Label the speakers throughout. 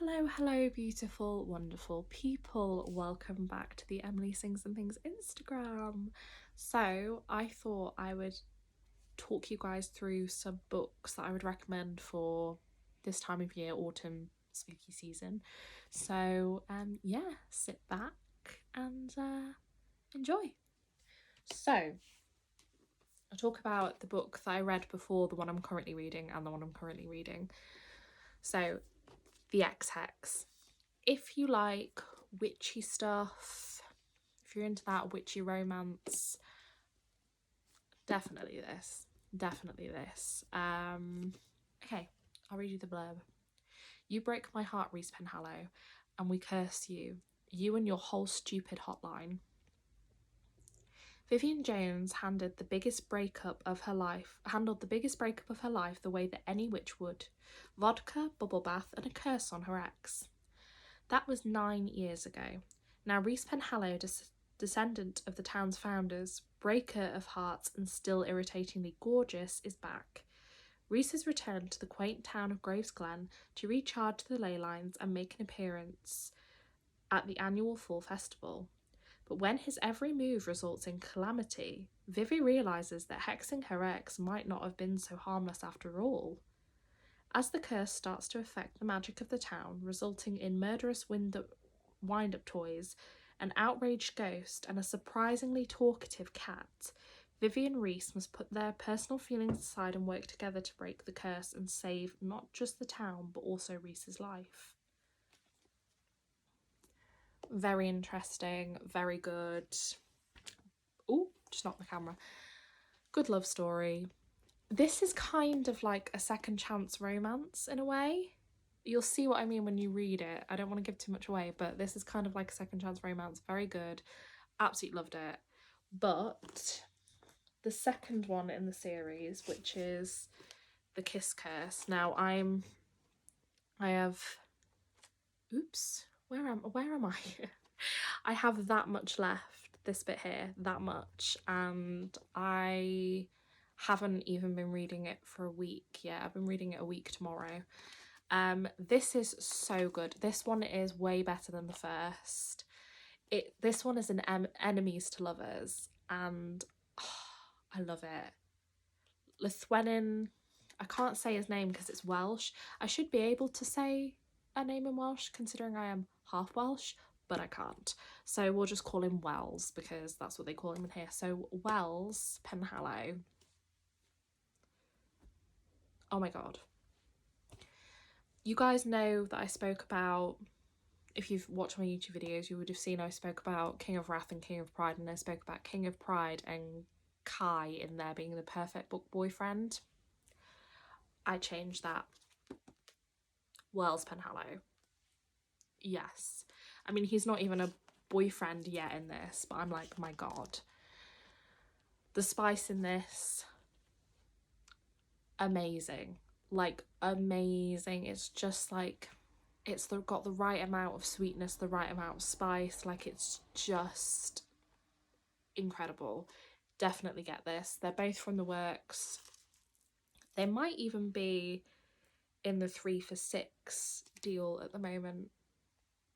Speaker 1: Hello, beautiful, wonderful people. Welcome back to the Emily Sings and Things Instagram. So, I thought I would talk you guys through some books that I would recommend for this time of year, autumn spooky season. So, yeah, sit back and enjoy. So, I'll talk about the book that I read before the one I'm currently reading and the one I'm currently reading. So, The Ex-Hex. If you like witchy stuff, if you're into that witchy romance, definitely this. Okay, I'll read you the blurb. You break my heart, Reese Penhallow, and we curse you. You and your whole stupid hotline. Vivian Jones handled the biggest breakup of her life the way that any witch would. Vodka, bubble bath, and a curse on her ex. That was 9 years ago. Now Reese Penhallow, descendant of the town's founders, breaker of hearts and still irritatingly gorgeous, is back. Reese has returned to the quaint town of Gravesglen to recharge the ley lines and make an appearance at the annual fall festival. But when his every move results in calamity, Vivi realises that hexing her ex might not have been so harmless after all. As the curse starts to affect the magic of the town, resulting in murderous wind-up toys, an outraged ghost, and a surprisingly talkative cat, Vivi and Reese must put their personal feelings aside and work together to break the curse and save not just the town, but also Reese's life. Very interesting, very good. Ooh, just knocked the camera. Good love story. This is kind of like a second chance romance in a way. You'll see what I mean when you read it. I don't want to give too much away, but this is kind of like a second chance romance. Very good. Absolutely loved it. But the second one in the series, which is The Kiss Curse. Now where am I? I have that much left, this bit here, that much, and I haven't even been reading it for a week yet. I've been reading it a week tomorrow. This is so good. This one is way better than the first. This one is an enemies to lovers, and I love it. Llewellyn, I can't say his name because it's Welsh. I should be able to say a name in Welsh considering I am half Welsh, but I can't. So we'll just call him Wells because that's what they call him in here. So Wells Penhallow. Oh my god. You guys know that I spoke about, if you've watched my YouTube videos, you would have seen I spoke about King of Wrath and King of Pride, and I spoke about King of Pride and Kai in there being the perfect book boyfriend. I changed that. Wells Penhallow. Yes. I mean, he's not even a boyfriend yet in this, but I'm like, my god. The spice in this, amazing. Like, amazing. It's just like, it's got the right amount of sweetness, the right amount of spice. Like, it's just incredible. Definitely get this. They're both from the works. They might even be in the 3 for £6 deal at the moment.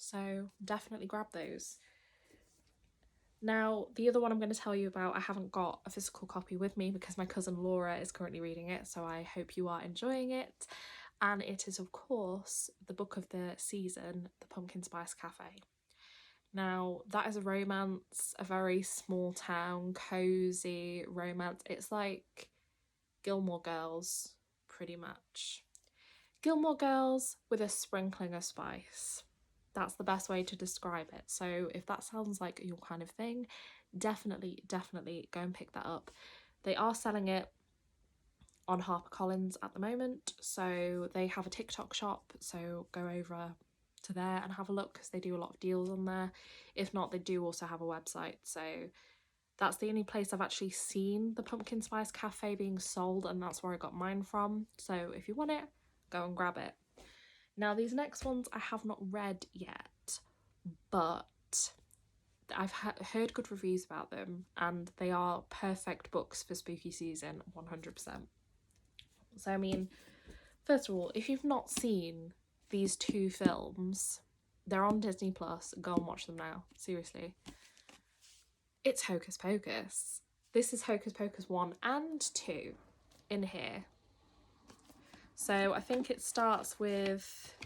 Speaker 1: So definitely grab those. Now, the other one I'm going to tell you about, I haven't got a physical copy with me because my cousin Laura is currently reading it, so I hope you are enjoying it. And it is, of course, the book of the season, The Pumpkin Spice Cafe. Now, that is a romance, a very small town, cosy romance. It's like Gilmore Girls, pretty much. Gilmore Girls with a sprinkling of spice. That's the best way to describe it. So if that sounds like your kind of thing, definitely go and pick that up. They are selling it on HarperCollins at the moment, so they have a TikTok shop, so go over to there and have a look because they do a lot of deals on there. If not, they do also have a website, so that's the only place I've actually seen the Pumpkin Spice Cafe being sold, and that's where I got mine from. So if you want it, go and grab it. Now, these next ones I have not read yet, but I've heard good reviews about them, and they are perfect books for spooky season, 100%. So, I mean, first of all, if you've not seen these 2 films. They're on Disney Plus. Go and watch them now. Seriously. It's Hocus Pocus. This is Hocus Pocus 1 and 2 in here. So I think it starts with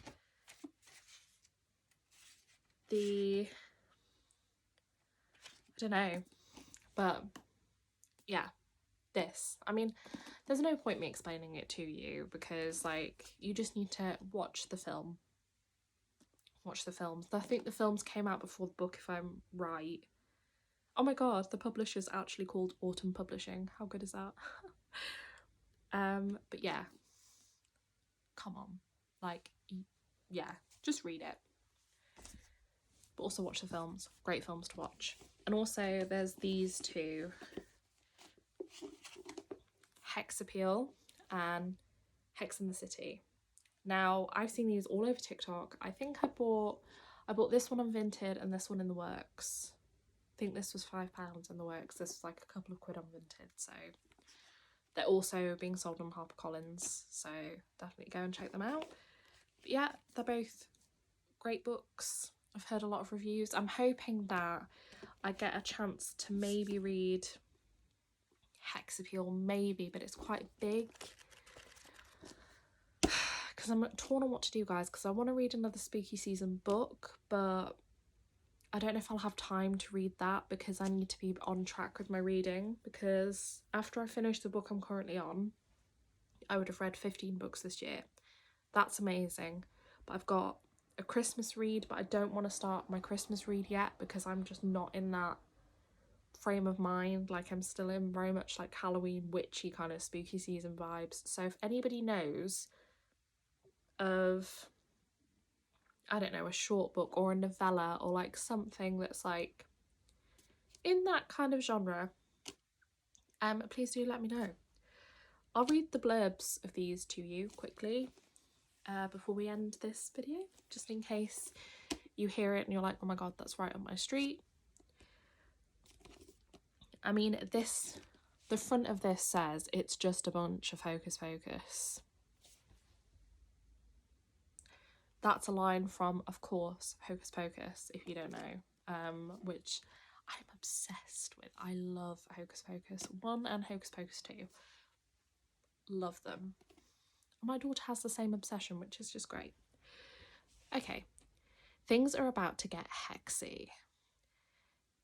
Speaker 1: I don't know, but yeah, this. I mean, there's no point me explaining it to you because, like, you just need to watch the film. Watch the films. I think the films came out before the book, if I'm right. Oh my god, the publisher's actually called Autumn Publishing. How good is that? But yeah. Come on. Like, yeah, just read it. But also watch the films. Great films to watch. And also there's these 2. Hex Appeal and Hex in the City. Now, I've seen these all over TikTok. I think I bought this one on Vinted and this one in the works. I think this was £5 in the works. This was like a couple of quid on Vinted. So they're also being sold on HarperCollins. So definitely go and check them out. But yeah, they're both great books. I've heard a lot of reviews. I'm hoping that I get a chance to maybe read Hex Appeal, maybe, but it's quite big. Because I'm torn on what to do, guys, because I want to read another spooky season book, but I don't know if I'll have time to read that because I need to be on track with my reading, because after I finish the book I'm currently on, I would have read 15 books this year. That's amazing. But I've got a Christmas read, but I don't want to start my Christmas read yet because I'm just not in that frame of mind. Like, I'm still in very much like Halloween witchy kind of spooky season vibes. So if anybody knows of, I don't know, a short book or a novella or like something that's like in that kind of genre, please do let me know. I'll read the blurbs of these to you quickly before we end this video, just in case you hear it and you're like, oh my god, that's right up my street. I mean, the front of this says it's just a bunch of Hocus Pocus. That's a line from, of course, Hocus Pocus, if you don't know, which I'm obsessed with. I love Hocus Pocus 1 and Hocus Pocus 2. Love them. My daughter has the same obsession, which is just great. Okay, things are about to get hexy.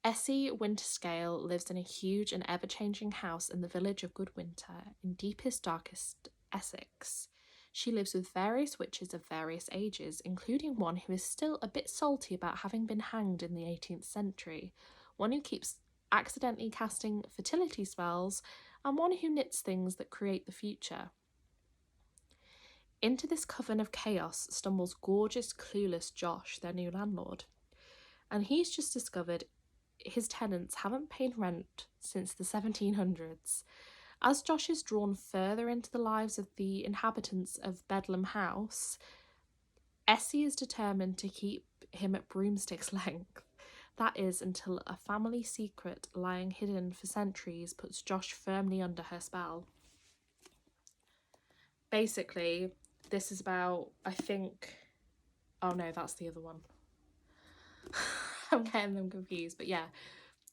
Speaker 1: Essie Winterscale lives in a huge and ever-changing house in the village of Goodwinter in deepest, darkest Essex. She lives with various witches of various ages, including one who is still a bit salty about having been hanged in the 18th century, one who keeps accidentally casting fertility spells, and one who knits things that create the future. Into this coven of chaos stumbles gorgeous, clueless Josh, their new landlord. And he's just discovered his tenants haven't paid rent since the 1700s. As Josh is drawn further into the lives of the inhabitants of Bedlam House, Essie is determined to keep him at broomstick's length. That is, until a family secret lying hidden for centuries puts Josh firmly under her spell. Basically, this is about, I think... Oh no, that's the other one. I'm getting them confused, but yeah.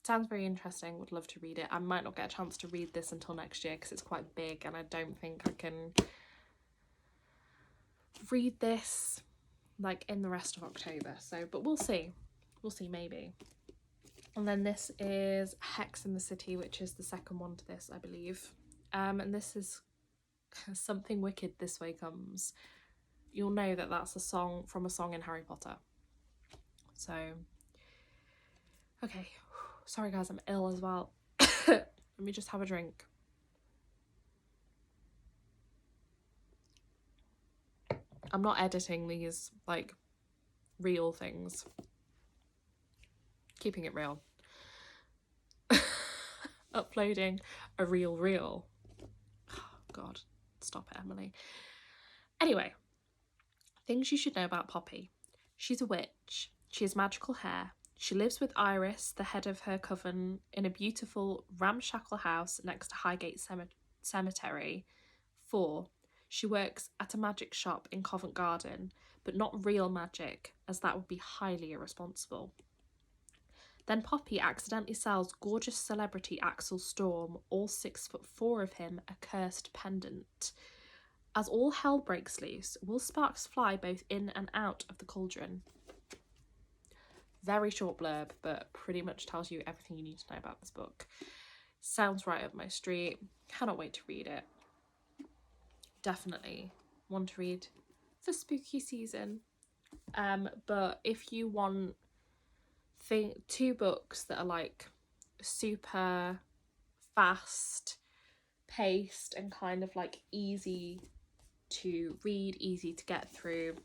Speaker 1: Sounds very interesting. Would love to read it. I might not get a chance to read this until next year because it's quite big and I don't think I can read this like in the rest of October. So, but we'll see. We'll see, maybe. And then this is Hex in the City, which is the second one to this, I believe. And this is Something Wicked This Way Comes. You'll know that that's a song from a song in Harry Potter. So, okay. Sorry guys, I'm ill as well. Let me just have a drink. I'm not editing these, like, real things. Keeping it real. Uploading a real reel. Oh, God, stop it, Emily. Anyway, things you should know about Poppy. She's a witch. She has magical hair. She lives with Iris, the head of her coven, in a beautiful ramshackle house next to Highgate Cemetery. 4. She works at a magic shop in Covent Garden, but not real magic, as that would be highly irresponsible. Then Poppy accidentally sells gorgeous celebrity Axel Storm, all 6'4" of him, a cursed pendant. As all hell breaks loose, will sparks fly both in and out of the cauldron? Very short blurb, but pretty much tells you everything you need to know about this book. Sounds right up my street. Cannot wait to read it. Definitely one to read for spooky season. But if you want two books that are like super fast paced and kind of like easy to read, easy to get through,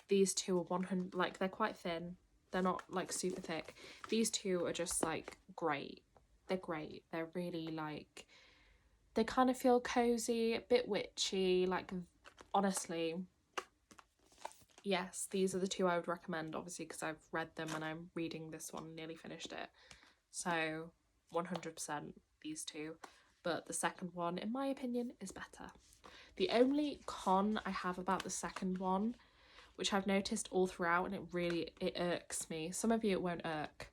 Speaker 1: these two are 100, like they're quite thin, they're not like super thick. These two are just like great. They're great. They're really like, they kind of feel cozy, a bit witchy, like honestly, yes, these are the two I would recommend, obviously, because I've read them and I'm reading this one, nearly finished it. So 100% these two. But the second one, in my opinion, is better. The only con I have about the second one, which I've noticed all throughout, and it irks me. Some of you it won't irk,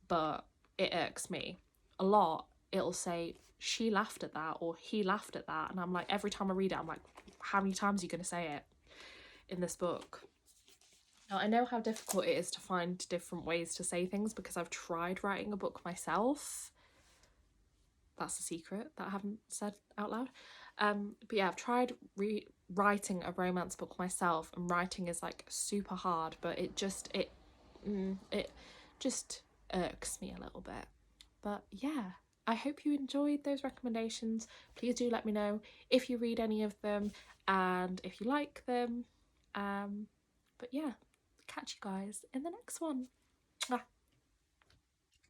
Speaker 1: but it irks me. A lot, it'll say, she laughed at that, or he laughed at that. And I'm like, every time I read it, I'm like, how many times are you going to say it in this book? Now, I know how difficult it is to find different ways to say things because I've tried writing a book myself. That's a secret that I haven't said out loud. But yeah, I've tried writing a romance book myself, and writing is like super hard, but it just irks me a little bit. But yeah, I hope you enjoyed those recommendations. Please do let me know if you read any of them and if you like them. But yeah, catch you guys in the next one.